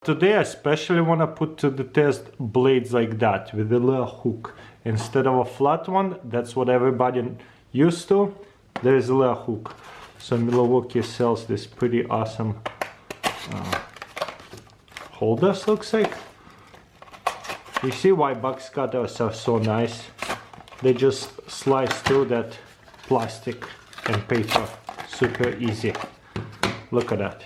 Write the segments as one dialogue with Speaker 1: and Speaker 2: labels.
Speaker 1: Today I especially want to put to the test blades like that with a little hook. Instead of a flat one, that's what everybody used to, there is a little hook. So Milwaukee sells this pretty awesome holders, looks like. You see why box cutters are so nice? They just slice through that plastic and paper super easy. Look at that.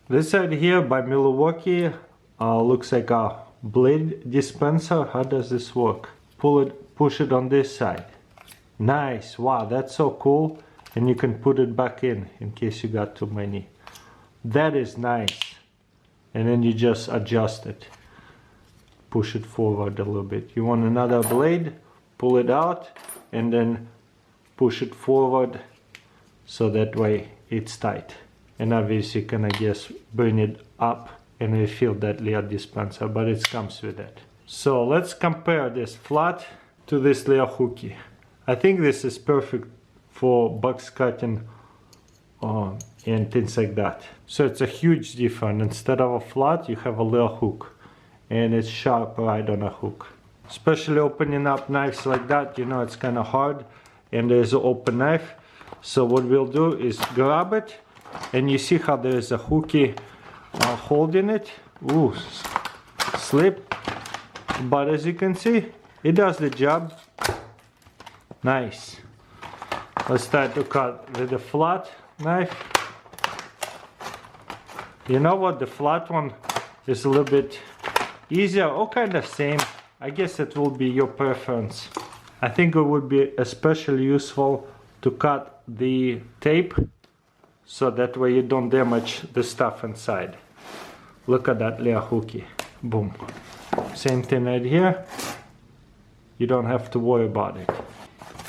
Speaker 1: This side here by Milwaukee looks like a blade dispenser. How does this work? Push it on this side. Nice, wow, that's so cool. And you can put it back in case you got too many. That is nice. And then you just adjust it. Push it forward a little bit. You want another blade, pull it out and then push it forward so that way it's tight. And obviously you can, I guess, bring it up and refill that little dispenser, but it comes with it. So let's compare this flat to this little hooky. I think this is perfect for box cutting and things like that. So it's a huge difference. Instead of a flat, you have a little hook, and it's sharp right on a hook. Especially opening up knives like that, you know, it's kind of hard, and there's an open knife. So what we'll do is grab it, and you see how there's a hooky holding it. Ooh, slip. But as you can see, it does the job. Nice. Let's start to cut with the flat knife. You know what, the flat one is a little bit easier or kind of same. I guess it will be your preference. I think it would be especially useful to cut the tape so that way you don't damage the stuff inside. Look at that little hooky. Boom. Same thing right here. You don't have to worry about it.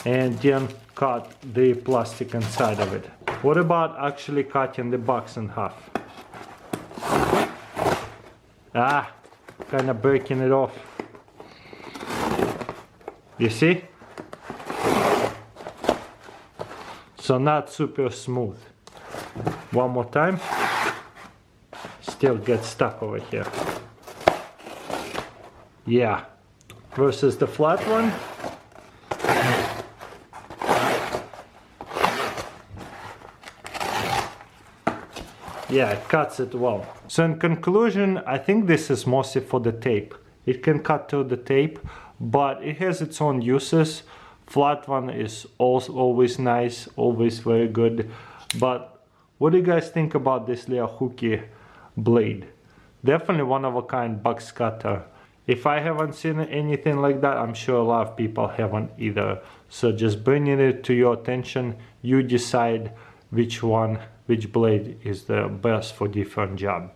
Speaker 1: And then cut the plastic inside of it. What about actually cutting the box in half? Kind of breaking it off. You see? So not super smooth. One more time. Still gets stuck over here. Yeah. Versus the flat one. Yeah, it cuts it well. So in conclusion, I think this is mostly for the tape. It can cut through the tape, but it has its own uses. Flat one is also always nice, always very good. But what do you guys think about this little hooky blade? Definitely one of a kind box cutter. If I haven't seen anything like that, I'm sure a lot of people haven't either. So just bringing it to your attention, you decide which blade is the best for different job.